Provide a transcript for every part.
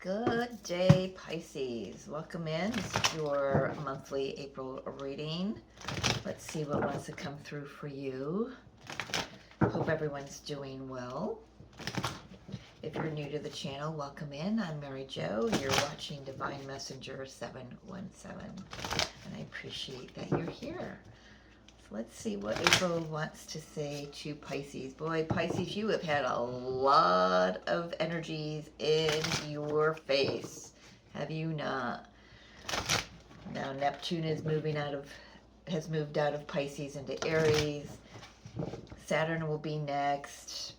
Good day, Pisces. Welcome in. This is your monthly April reading. Let's see what wants to come through for you. Hope everyone's doing well. If you're new to the channel, welcome in. I'm Mary Jo. You're watching Divine Messenger 717, and I appreciate that you're here. So let's see what April wants to say to Pisces. Boy, Pisces, you have had a lot of energies in your face, have you not? Now Neptune is has moved out of Pisces into Aries. Saturn will be next.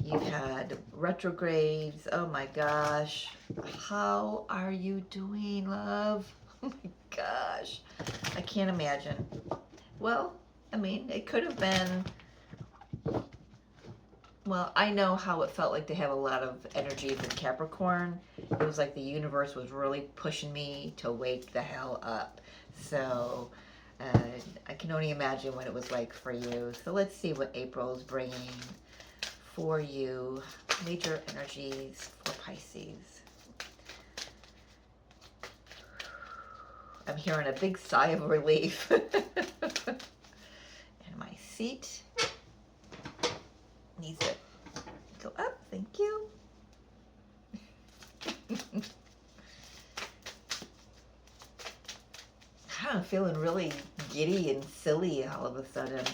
You've had retrogrades. Oh my gosh. How are you doing, love? Oh my gosh. I can't imagine. Well, I mean, it could have been, well, I know how it felt like to have a lot of energies in Capricorn. It was like the universe was really pushing me to wake the hell up. So I can only imagine what it was like for you. So let's see what April is bringing for you. Major energies for Pisces. I'm hearing a big sigh of relief. And my seat needs to go up. Thank you. I'm feeling really giddy and silly all of a sudden.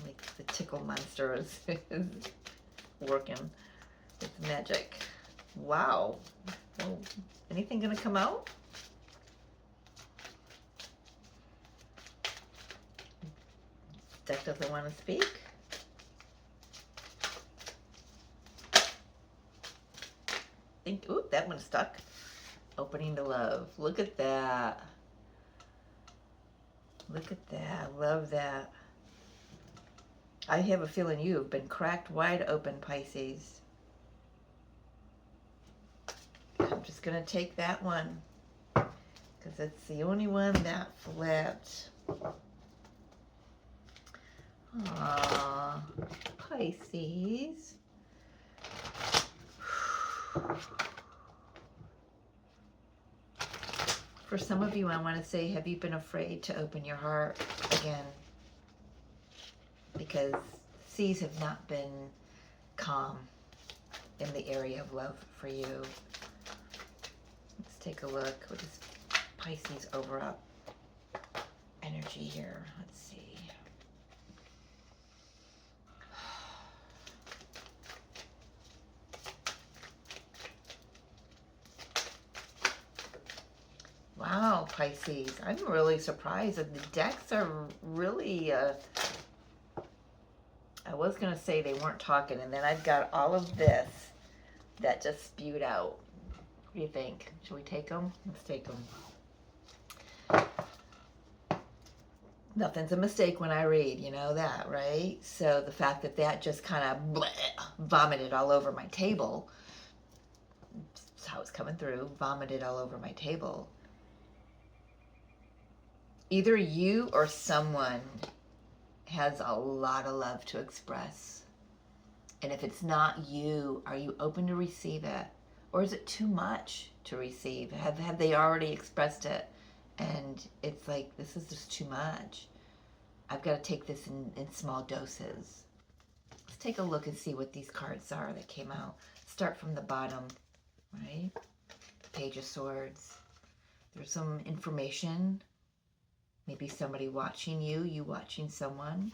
Like the tickle monster is working its magic. Wow. Well, anything gonna come out? Deck doesn't want to speak. Ooh, that one stuck. Opening to love. Look at that. Look at that. Love that. I have a feeling you have been cracked wide open, Pisces. I'm just going to take that one because it's the only one that flipped. Aww, Pisces. For some of you, I want to say, have you been afraid to open your heart again? Because seas have not been calm in the area of love for you. Let's take a look. What is Pisces over up energy here? Let's see. Wow, Pisces. I'm really surprised that the decks are really, I was going to say they weren't talking, and then I've got all of this that just spewed out. What do you think? Should we take them? Let's take them. Nothing's a mistake when I read, you know that, right? So the fact that that just kind of vomited all over my table, that's how it's coming through, vomited all over my table. Either you or someone has a lot of love to express. And if it's not you, are you open to receive it? Or is it too much to receive? Have they already expressed it? And it's like, this is just too much. I've got to take this in small doses. Let's take a look and see what these cards are that came out. Start from the bottom, right? Page of Swords. There's some information. Maybe somebody watching you, you watching someone.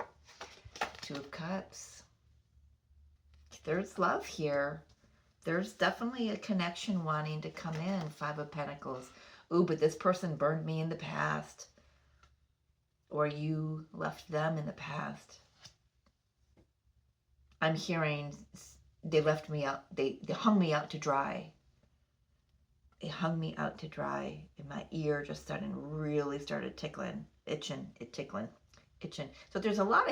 Two of Cups. There's love here. There's definitely a connection wanting to come in. Five of Pentacles. Ooh, but this person burned me in the past. Or you left them in the past. I'm hearing they left me out. They hung me out to dry. It hung me out to dry, and my ear just really started tickling, itching. So there's a lot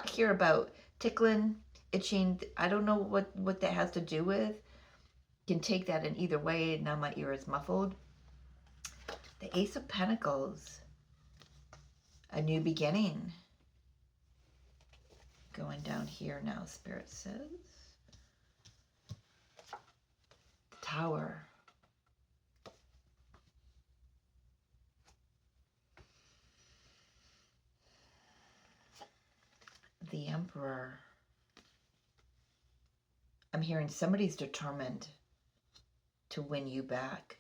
here about tickling, itching. I don't know what that has to do with. You can take that in either way. Now my ear is muffled. The Ace of Pentacles, a new beginning. Going down here now, Spirit says. The Tower. The Emperor. I'm hearing somebody's determined to win you back.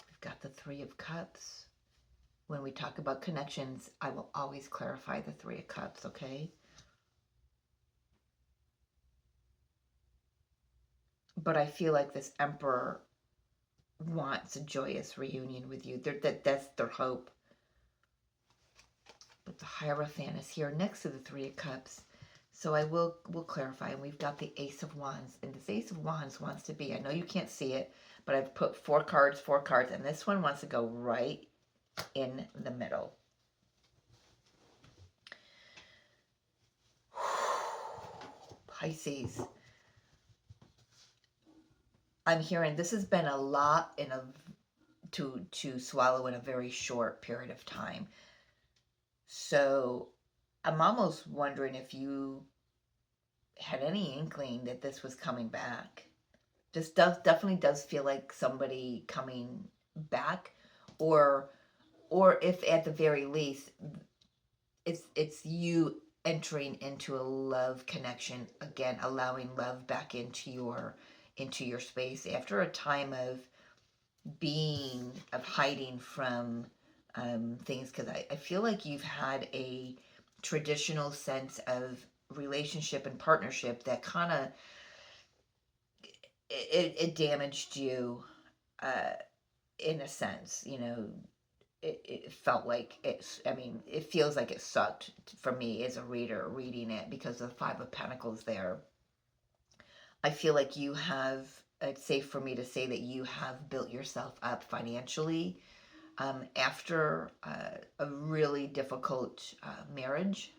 We've got the Three of Cups. When we talk about connections, I will always clarify the Three of Cups, okay? But I feel like this Emperor wants a joyous reunion with you. That's their hope. But the Hierophant is here next to the Three of Cups. So I will clarify. And we've got the Ace of Wands. And this Ace of Wands wants to be, I know you can't see it, but I've put four cards. And this one wants to go right in the middle. Pisces. I'm hearing this has been a lot to swallow in a very short period of time. So I'm almost wondering if you had any inkling that this was coming back. This definitely does feel like somebody coming back, or if at the very least it's you entering into a love connection again, allowing love back into your space after a time of hiding from things, because I feel like you've had a traditional sense of relationship and partnership that kind of it damaged you in a sense. You know, it felt like it feels like it sucked for me as a reader reading it because of the Five of Pentacles there. I feel like you have, it's safe for me to say that you have built yourself up financially after a really difficult marriage,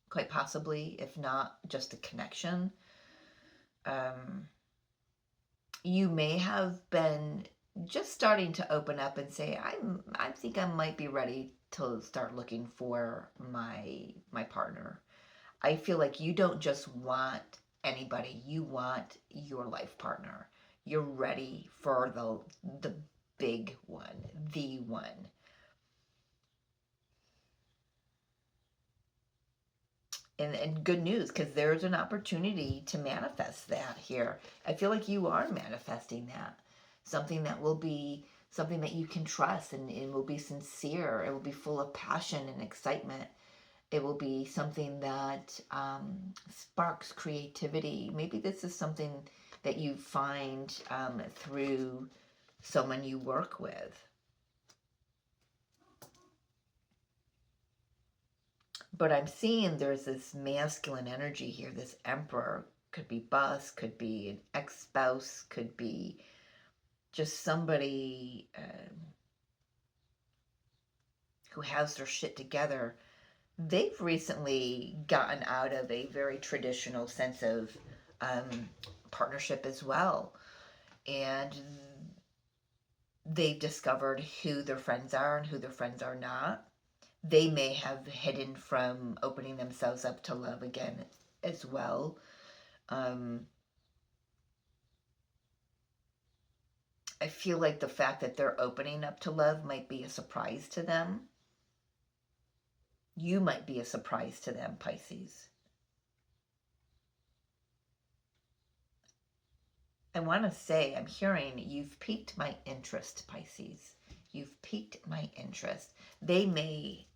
quite possibly, if not just a connection. You may have been just starting to open up and say, I think I might be ready to start looking for my partner. I feel like you don't just want anybody, you want your life partner. You're ready for the big one, the one. And good news, because there's an opportunity to manifest that here. I feel like you are manifesting that. Something that will be something that you can trust, and it will be sincere. It will be full of passion and excitement. It will be something that sparks creativity. Maybe this is something that you find through someone you work with. But I'm seeing there's this masculine energy here. This Emperor could be boss, could be an ex-spouse, could be just somebody who has their shit together. They've recently gotten out of a very traditional sense of partnership as well. And they've discovered who their friends are and who their friends are not. They may have hidden from opening themselves up to love again as well. I feel like the fact that they're opening up to love might be a surprise to them. You might be a surprise to them, Pisces. I want to say, I'm hearing you've piqued my interest, Pisces. You've piqued my interest. They may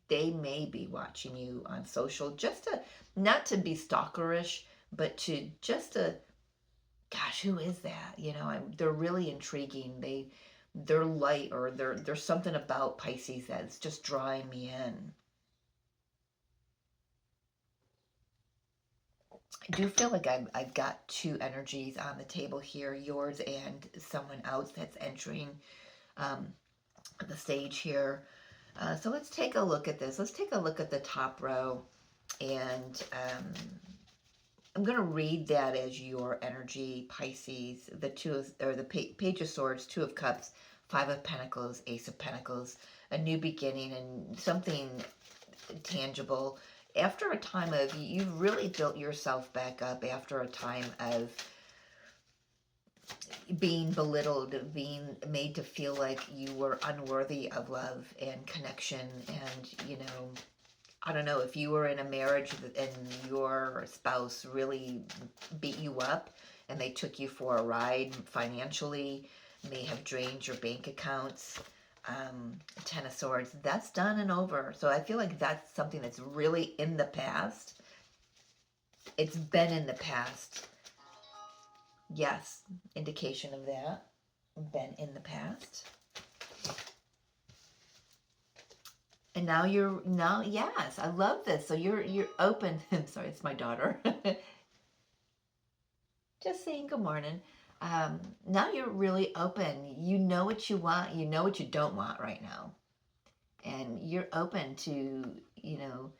be watching you on social, just to, not to be stalkerish, but to just to, gosh, who is that? You know, they're really intriguing. They're light, or there's something about Pisces that's just drawing me in. I do feel like I've got two energies on the table here, yours and someone else that's entering the stage here. So let's take a look at this. Let's take a look at the top row, and I'm going to read that as your energy, Pisces. The Page of Swords, Two of Cups, Five of Pentacles, Ace of Pentacles, a new beginning, and something tangible. After a time of, you've really built yourself back up after a time of being belittled, being made to feel like you were unworthy of love and connection. And, you know, I don't know, if you were in a marriage and your spouse really beat you up and they took you for a ride financially, may have drained your bank accounts, Ten of Swords, that's done and over. So I feel like that's something that's really in the past. It's been in the past. Yes, indication of that. Been in the past. And now yes, I love this. So you're open. I'm sorry, it's my daughter. Just saying good morning. Now you're really open. You know what you want. You know what you don't want right now. And you're open to, you know,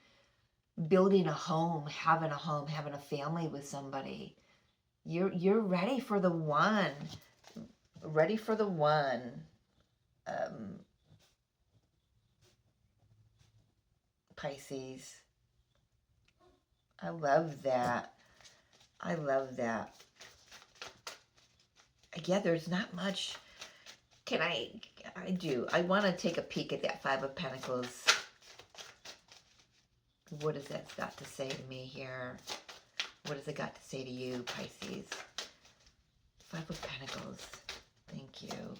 building a home, having a family with somebody. You're ready for the one. Ready for the one. Pisces. I love that. I love that. Yeah, there's not much. I want to take a peek at that Five of Pentacles. What has that got to say to me here? What has it got to say to you, Pisces? Five of Pentacles. Thank you.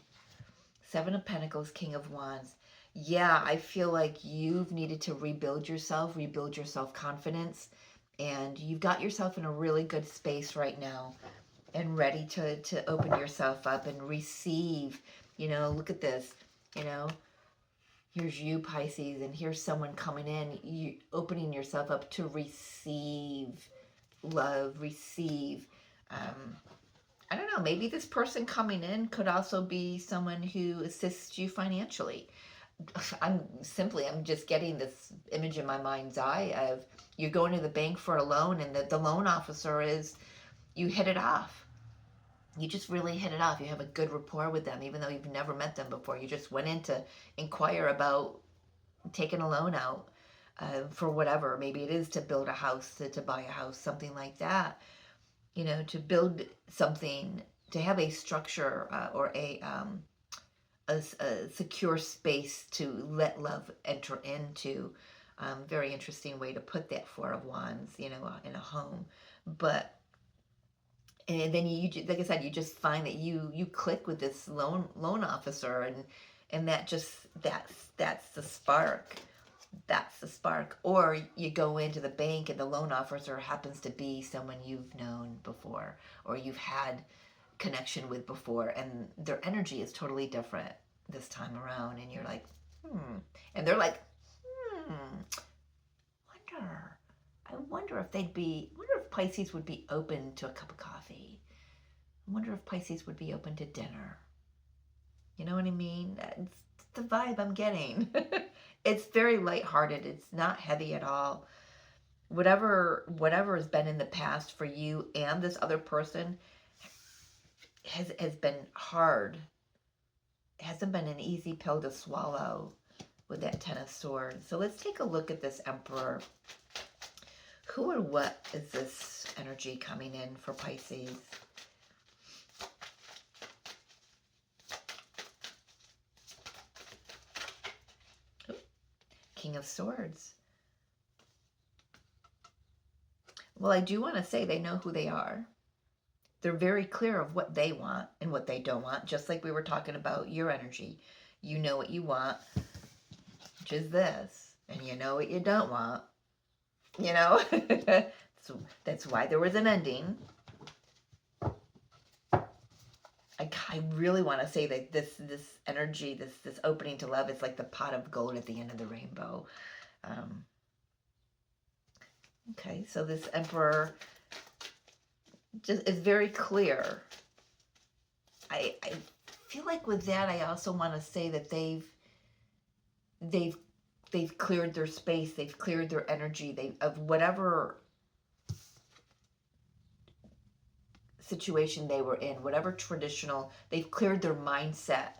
Seven of Pentacles, King of Wands. Yeah, I feel like you've needed to rebuild your self-confidence, and you've got yourself in a really good space right now and ready to open yourself up and receive. You know, look at this, you know, here's you, Pisces, and here's someone coming in, you opening yourself up to receive love, receive, I don't know, maybe this person coming in could also be someone who assists you financially. I'm just getting this image in my mind's eye of you're going to the bank for a loan, and the loan officer is, you hit it off. You just really hit it off. You have a good rapport with them, even though you've never met them before. You just went in to inquire about taking a loan out for whatever. Maybe it is to build a house, to buy a house, something like that. You know, to build something, to have a structure or a secure space to let love enter into. Very interesting way to put that Four of Wands, you know, in a home. But, and then you, like I said, you just find that you click with this loan officer, and that's the spark. That's the spark. Or you go into the bank and the loan officer happens to be someone you've known before or you've had connection with before, and their energy is totally different this time around, and you're like, and they're like, I wonder if Pisces would be open to a cup of coffee. I wonder if Pisces would be open to dinner. You know what I mean? It's the vibe I'm getting. It's very lighthearted. It's not heavy at all. Whatever has been in the past for you and this other person has been hard. It hasn't been an easy pill to swallow with that Ten of Swords. So let's take a look at this Emperor. Who or what is this energy coming in for Pisces? King of Swords. Well, I do want to say they know who they are. They're very clear of what they want and what they don't want, just like we were talking about your energy. You know what you want, which is this, and you know what you don't want. You know? So that's why there was an ending. I really want to say that this energy, this opening to love is like the pot of gold at the end of the rainbow. Okay, so this Emperor just is very clear. I feel like with that, I also want to say that they've cleared their space, they've cleared their energy, of whatever situation they were in, whatever traditional, they've cleared their mindset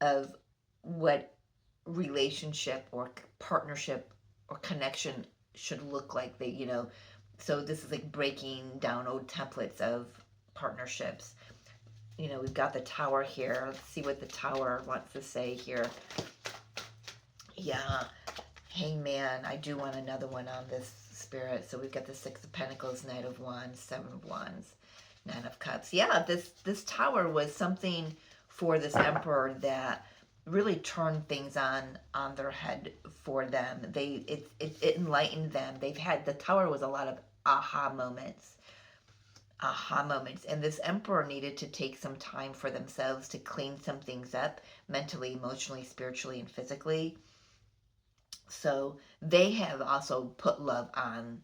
of what relationship or partnership or connection should look like. So this is like breaking down old templates of partnerships. We've got the Tower here. Let's see what the Tower wants to say here. Yeah, Hangman. I do want another one on this, Spirit. So we've got the Six of Pentacles, Knight of Wands, Seven of Wands, Nine of Cups. Yeah, this Tower was something for this Emperor that really turned things on their head for them. It enlightened them. The Tower was a lot of aha moments. And this Emperor needed to take some time for themselves to clean some things up mentally, emotionally, spiritually, and physically. So they have also put love on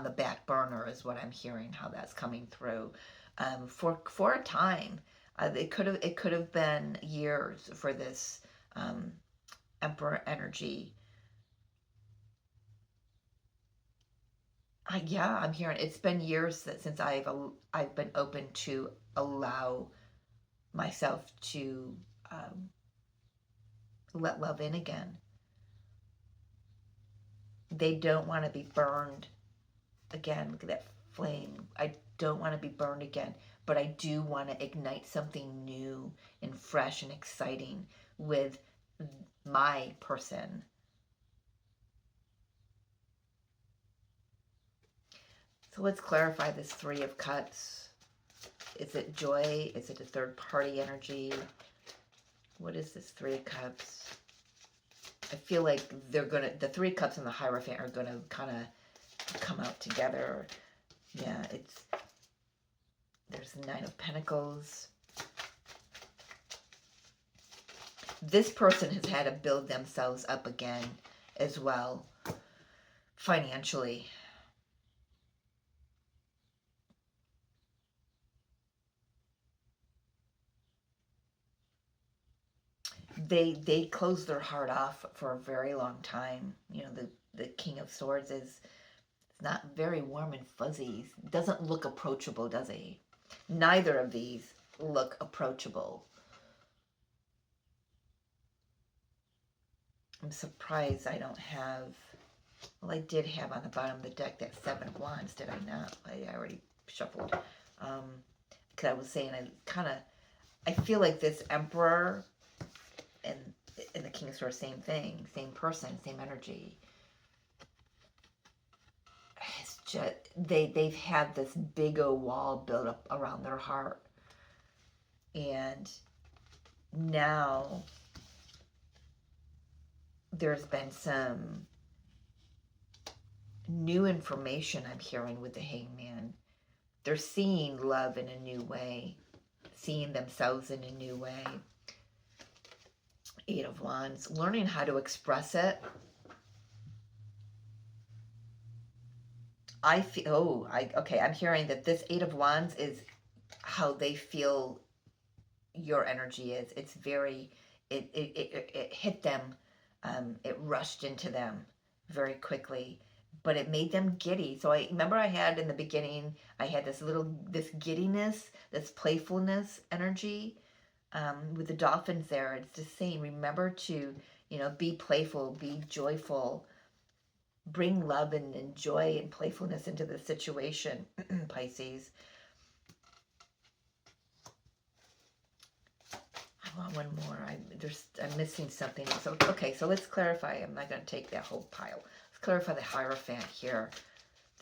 the back burner, is what I'm hearing, how that's coming through. For a time, it could have been years for this Emperor energy. Yeah, I'm hearing it's been years since I've been open to allow myself to let love in again. They don't want to be burned again. Look at that flame. I don't want to be burned again, but I do want to ignite something new and fresh and exciting with my person. So let's clarify this Three of Cups. Is it joy? Is it a third party energy? What is this Three of Cups? I feel like the Three of Cups and the Hierophant are gonna kind of come out together. Yeah, there's the Nine of Pentacles. This person has had to build themselves up again as well, financially. They closed their heart off for a very long time. The King of Swords is not very warm and fuzzy. Doesn't look approachable, does he? Neither of these look approachable. I'm surprised I don't have... Well, I did have on the bottom of the deck that Seven of Wands, did I not? I already shuffled. Because I was saying I feel like this Emperor and the King of Swords, same thing, same person, same energy. It's just they've had this big old wall built up around their heart, and now there's been some new information I'm hearing with the Hangman. They're seeing love in a new way, seeing themselves in a new way. Eight of Wands, learning how to express it. I'm hearing that this Eight of Wands is how they feel your energy is. It's very, it hit them, it rushed into them very quickly, but it made them giddy. So I remember I had in the beginning, I had this giddiness, this playfulness energy, with the dolphins there. It's just saying, remember to, be playful, be joyful, bring love and joy and playfulness into the situation, Pisces. I want one more. I'm missing something. So let's clarify. I'm not going to take that whole pile. Let's clarify the Hierophant here.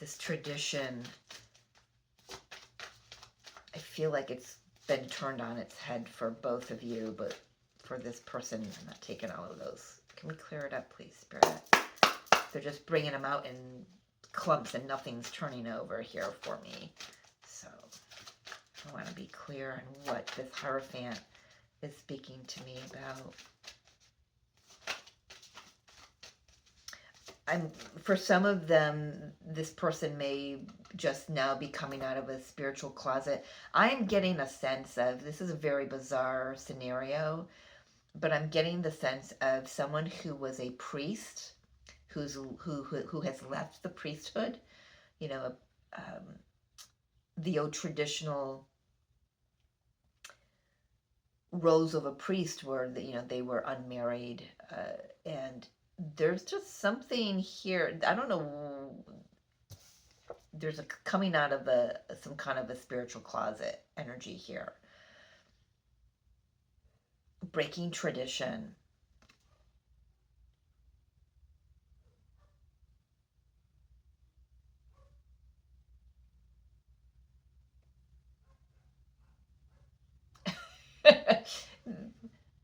This tradition, I feel like it's been turned on its head for both of you, but for this person, I'm not taking all of those. Can we clear it up, please, Spirit? They're just bringing them out in clumps and nothing's turning over here for me. So I want to be clear on what this Hierophant is speaking to me about. For some of them, this person may just now be coming out of a spiritual closet. I'm getting a sense of, this is a very bizarre scenario, but I'm getting the sense of someone who was a priest, who has left the priesthood, the old traditional roles of a priest were that, they were unmarried, and there's just something here. I don't know. There's a coming out of some kind of a spiritual closet energy here. Breaking tradition.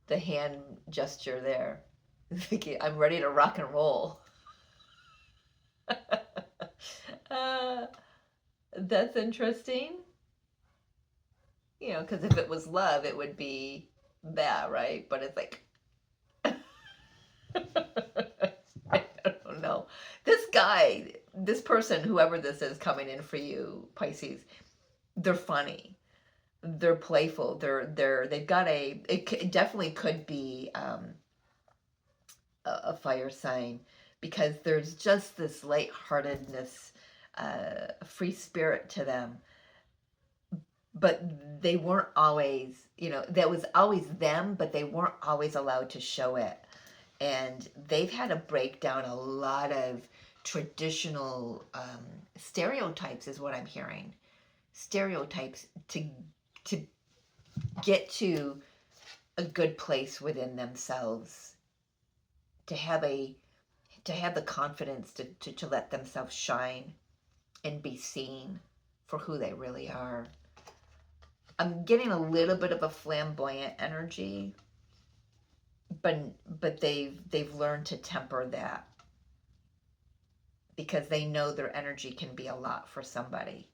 The hand gesture there. I'm ready to rock and roll. uh, that's interesting. Because if it was love, it would be that, right? But it's like, I don't know. This guy, this person, whoever this is coming in for you, Pisces, they're funny. They're playful. They've got it definitely could be a fire sign, because there's just this lightheartedness, free spirit to them. But they weren't always, that was always them, but they weren't always allowed to show it. And they've had to break down a lot of traditional stereotypes, is what I'm hearing. Stereotypes to get to a good place within themselves, to have the confidence to let themselves shine and be seen for who they really are. I'm getting a little bit of a flamboyant energy, but they've learned to temper that, because they know their energy can be a lot for somebody.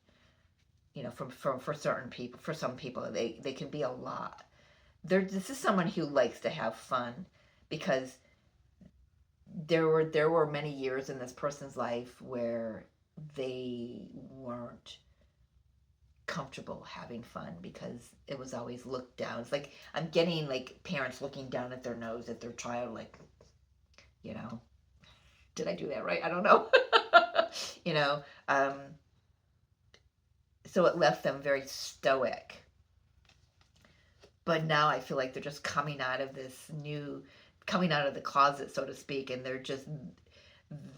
For certain people, for some people, they can be a lot. This is someone who likes to have fun, because there were many years in this person's life where they weren't comfortable having fun, because it was always looked down. It's like I'm getting like parents looking down at their nose at their child, like, did I do that right? I don't know. you know um so it left them very stoic. But now I feel like they're just coming out of the closet, so to speak, and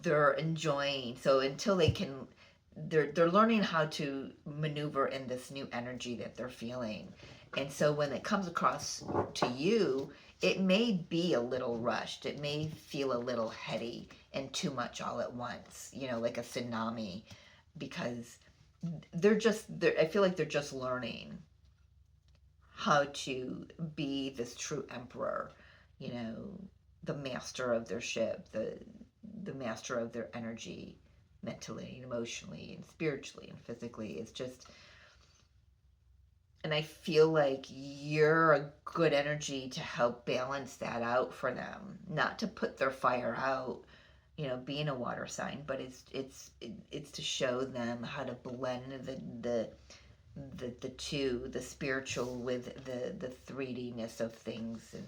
they're enjoying. So until they can, they're learning how to maneuver in this new energy that they're feeling. And so when it comes across to you, it may be a little rushed. It may feel a little heady and too much all at once, like a tsunami, because I feel like they're just learning how to be this true emperor, you know, the master of their ship, the master of their energy, mentally and emotionally and spiritually and physically. It's just, and I feel like you're a good energy to help balance that out for them, not to put their fire out, being a water sign, but it's to show them how to blend the two, the spiritual with the 3D-ness of things. And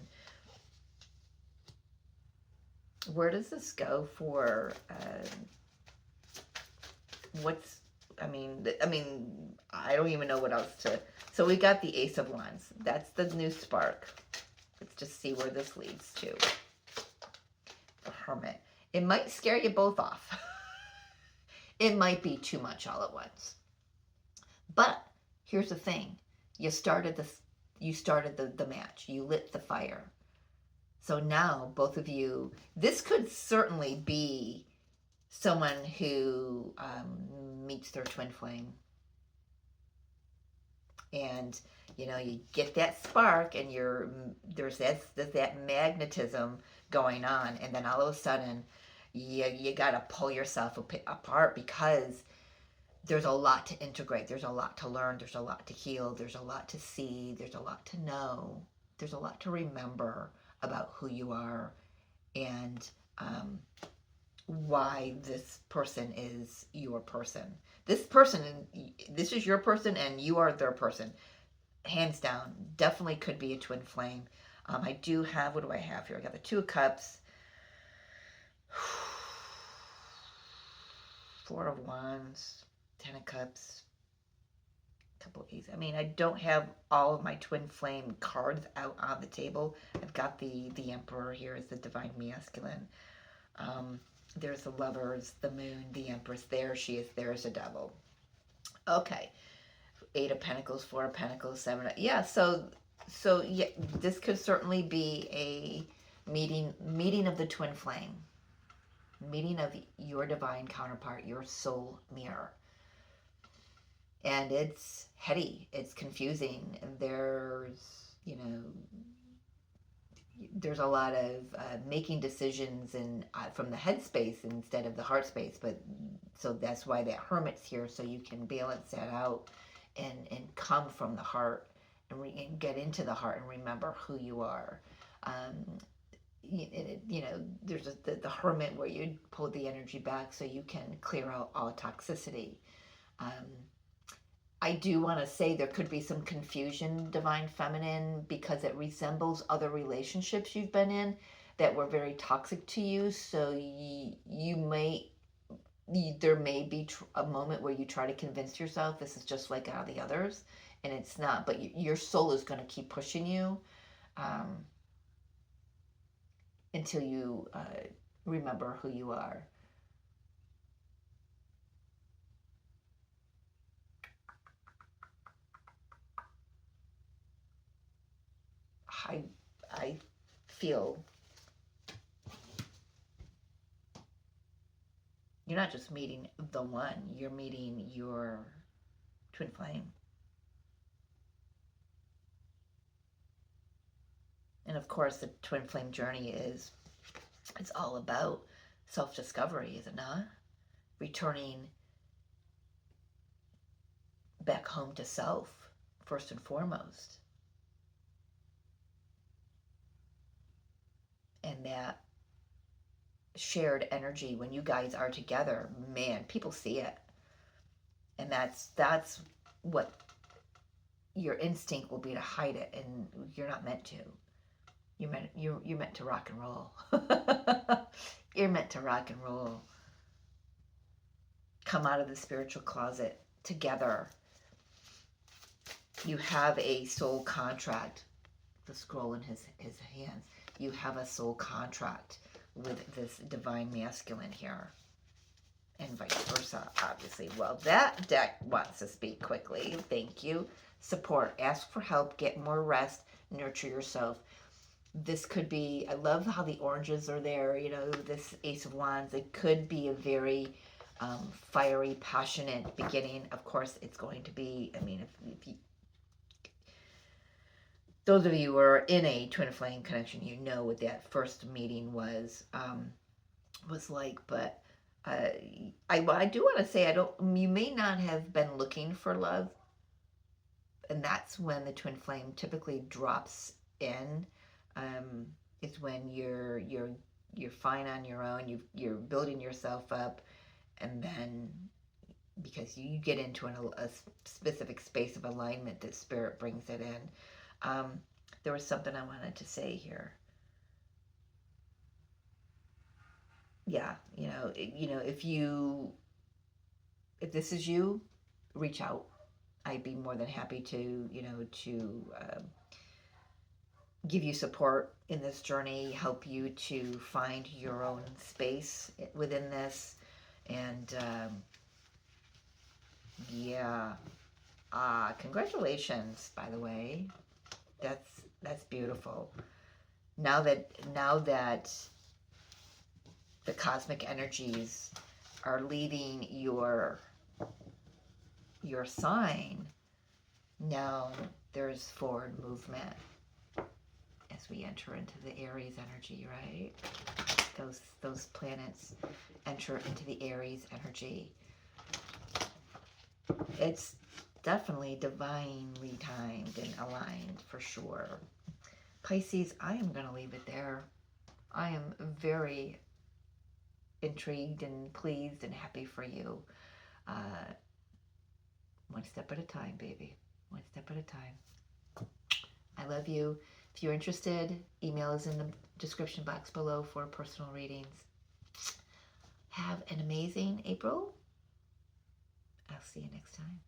where does this go for what's I don't even know what else to. So we got the Ace of Wands. That's the new spark. Let's just see where this leads to. The Hermit. It might scare you both off. It might be too much all at once. But here's the thing. You started the match. You lit the fire. So now both of you, this could certainly be someone who meets their twin flame. And you get that spark, and there's that magnetism going on, and then all of a sudden you got to pull yourself apart, because there's a lot to integrate, there's a lot to learn, there's a lot to heal, there's a lot to see, there's a lot to know, there's a lot to remember about who you are, and why this person is your person. This is your person, and you are their person. Hands down, definitely could be a twin flame. I do have, what do I have here? I got the Two of Cups, Four of Wands, Ten of Cups, couple of A's. I mean, I don't have all of my twin flame cards out on the table. I've got the Emperor here as the divine masculine. There's the Lovers, the Moon, the Empress. There she is. There's a Devil. Okay. 8 of Pentacles, 4 of Pentacles, 7 of, yeah, so yeah, this could certainly be a meeting of the twin flame, meeting of your divine counterpart, your soul mirror. And it's heady, it's confusing, there's, you know, there's a lot of making decisions and from the head space instead of the heart space, but so that's why that Hermit's here, so you can balance that out and come from the heart and get into the heart and remember who you are. You know, there's the Hermit where you pull the energy back so you can clear out all toxicity. I do want to say there could be some confusion, Divine Feminine, because it resembles other relationships you've been in that were very toxic to you. So there may be a moment where you try to convince yourself this is just like all the others, and it's not. But your soul is going to keep pushing you until you remember who you are. I feel you're not just meeting the one, you're meeting your twin flame. And of course, the twin flame journey it's all about self-discovery, is it not? Returning back home to self, first and foremost. And that shared energy, when you guys are together, man, people see it. And that's what your instinct will be, to hide it, and you're not meant to. You're meant to rock and roll. You're meant to rock and roll. Come out of the spiritual closet together. You have a soul contract. The scroll in his hands. You have a soul contract with this divine masculine here. And vice versa, obviously. Well, that deck wants to speak quickly. Thank you. Support. Ask for help. Get more rest. Nurture yourself. This could be, I love how the oranges are there, you know, this Ace of Wands. It could be a very fiery, passionate beginning. Of course, it's going to be, I mean, if you, those of you who are in a twin flame connection, you know what that first meeting was like. But I do want to say, you may not have been looking for love, and that's when the twin flame typically drops in. It's when you're fine on your own, you're building yourself up, and then because you get into a specific space of alignment, that spirit brings it in. There was something I wanted to say here. Yeah, you know, if this is you, reach out. I'd be more than happy to, give you support in this journey, help you to find your own space within this. And yeah, congratulations, by the way. That's beautiful. Now that the cosmic energies are leading your sign, now there's forward movement as we enter into the Aries energy, right? Those planets enter into the Aries energy. It's definitely divinely timed and aligned for sure. Pisces, I am going to leave it there. I am very intrigued and pleased and happy for you. One step at a time, baby. One step at a time. I love you. If you're interested, email is in the description box below for personal readings. Have an amazing April. I'll see you next time.